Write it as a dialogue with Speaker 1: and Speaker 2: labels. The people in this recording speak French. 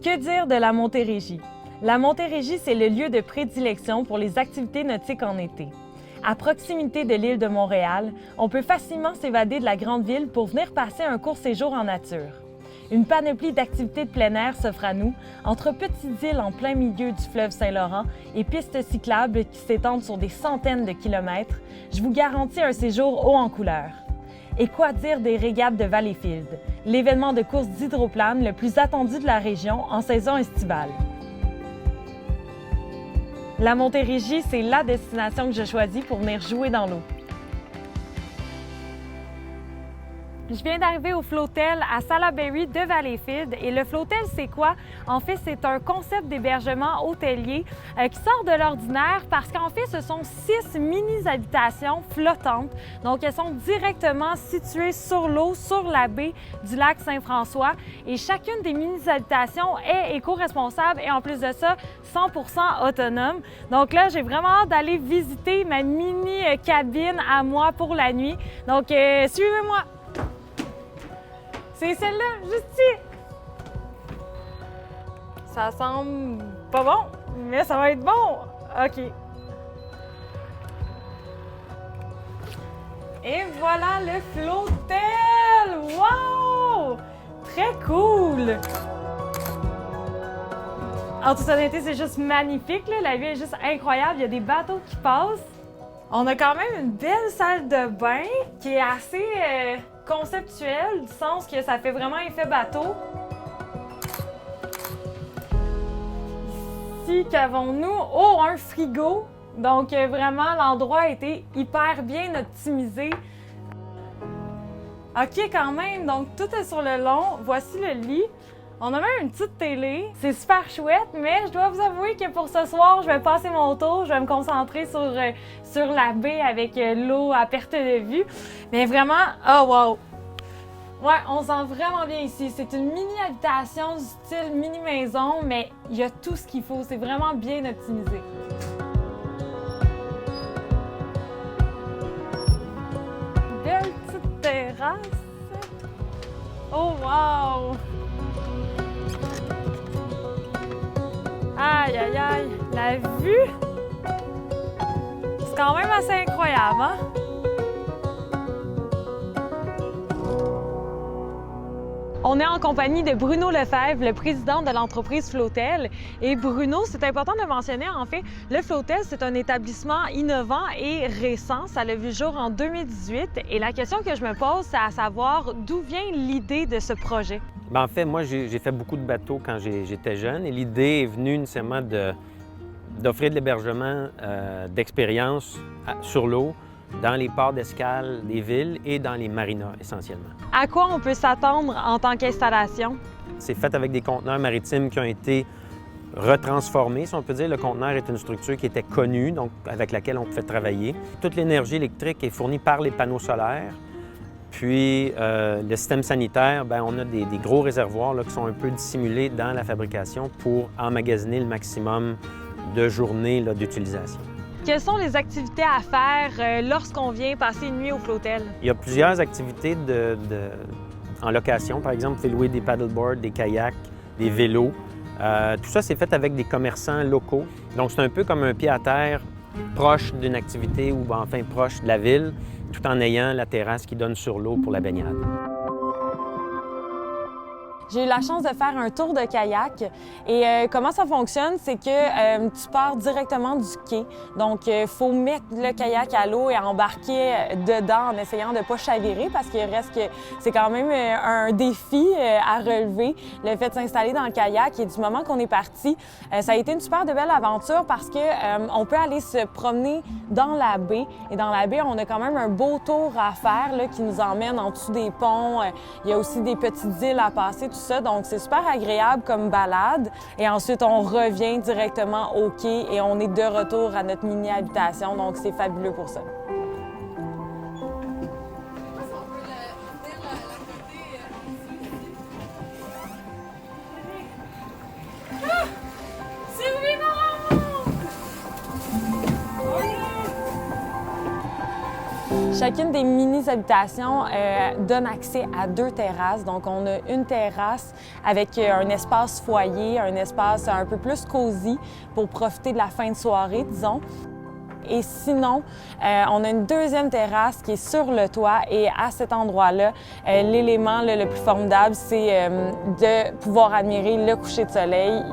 Speaker 1: Que dire de la Montérégie? La Montérégie, c'est le lieu de prédilection pour les activités nautiques en été. À proximité de l'île de Montréal, on peut facilement s'évader de la grande ville pour venir passer un court séjour en nature. Une panoplie d'activités de plein air s'offre à nous, entre petites îles en plein milieu du fleuve Saint-Laurent et pistes cyclables qui s'étendent sur des centaines de kilomètres. Je vous garantis un séjour haut en couleurs. Et quoi dire des régates de Valleyfield, l'événement de course d'hydroplane le plus attendu de la région en saison estivale. La Montérégie, c'est la destination que je choisis pour venir jouer dans l'eau. Je viens d'arriver au Flotel à Salaberry de Valleyfield. Et le Flotel, c'est quoi? En fait, c'est un concept d'hébergement hôtelier qui sort de l'ordinaire parce qu'en fait, ce sont 6 mini-habitations flottantes. Donc, elles sont directement situées sur l'eau, sur la baie du lac Saint-François. Et chacune des mini-habitations est éco-responsable et en plus de ça, 100% autonome. Donc là, j'ai vraiment hâte d'aller visiter ma mini-cabine à moi pour la nuit. Donc, suivez-moi! C'est celle-là, juste ici. Ça semble pas bon, mais ça va être bon. OK. Et voilà le Flotel! Wow! Très cool! En toute honnêteté, c'est juste magnifique, là. La vue est juste incroyable. Il y a des bateaux qui passent. On a quand même une belle salle de bain qui est assez conceptuelle, du sens que ça fait vraiment effet bateau. Ici, qu'avons-nous? Oh, un frigo! Donc vraiment, l'endroit a été hyper bien optimisé. OK, quand même, donc tout est sur le long. Voici le lit. On a même une petite télé. C'est super chouette, mais je dois vous avouer que pour ce soir, je vais passer mon tour. Je vais me concentrer sur la baie avec l'eau à perte de vue. Mais vraiment, oh wow! Ouais, on sent vraiment bien ici. C'est une mini-habitation du style mini-maison, mais il y a tout ce qu'il faut. C'est vraiment bien optimisé. Belle petite terrasse. Oh wow! Aïe, aïe, aïe! La vue, c'est quand même assez incroyable, hein? On est en compagnie de Bruno Lefebvre, le président de l'entreprise Flotel. Et Bruno, c'est important de mentionner, en fait, le Flotel, c'est un établissement innovant et récent. Ça a vu le jour en 2018. Et la question que je me pose, c'est à savoir d'où vient l'idée de ce projet?
Speaker 2: Bien, en fait, moi, j'ai fait beaucoup de bateaux quand j'étais jeune. Et l'idée est venue nécessairement d'offrir de l'hébergement d'expérience sur l'eau dans les ports d'escale des villes et dans les marinas, essentiellement.
Speaker 1: À quoi on peut s'attendre en tant qu'installation?
Speaker 2: C'est fait avec des conteneurs maritimes qui ont été retransformés, si on peut dire. Le conteneur est une structure qui était connue, donc avec laquelle on pouvait travailler. Toute l'énergie électrique est fournie par les panneaux solaires. Puis, le système sanitaire, bien, on a des gros réservoirs là, qui sont un peu dissimulés dans la fabrication pour emmagasiner le maximum de journées d'utilisation.
Speaker 1: Quelles sont les activités à faire lorsqu'on vient passer une nuit au Flotel?
Speaker 2: Il y a plusieurs activités en location. Par exemple, vous pouvez louer des paddleboards, des kayaks, des vélos. Tout ça, c'est fait avec des commerçants locaux. Donc, c'est un peu comme un pied à terre proche d'une activité ou enfin proche de la ville, tout en ayant la terrasse qui donne sur l'eau pour la baignade.
Speaker 1: J'ai eu la chance de faire un tour de kayak et comment ça fonctionne, c'est que tu pars directement du quai. Donc, il faut mettre le kayak à l'eau et embarquer dedans en essayant de ne pas chavirer parce qu'il reste que c'est quand même un défi à relever, le fait de s'installer dans le kayak. Et du moment qu'on est parti, ça a été une super de belle aventure parce que on peut aller se promener dans la baie. Et dans la baie, on a quand même un beau tour à faire là, qui nous emmène en dessous des ponts. Il y a aussi des petites îles à passer, tout ça. Donc, c'est super agréable comme balade. Et ensuite, on revient directement au quai et on est de retour à notre mini-habitation. Donc, c'est fabuleux pour ça. Chacune des mini-habitations donne accès à 2 terrasses. Donc, on a une terrasse avec un espace foyer, un espace un peu plus cosy pour profiter de la fin de soirée, disons. Et sinon, on a une deuxième terrasse qui est sur le toit et à cet endroit-là, l'élément le plus formidable, c'est de pouvoir admirer le coucher de soleil.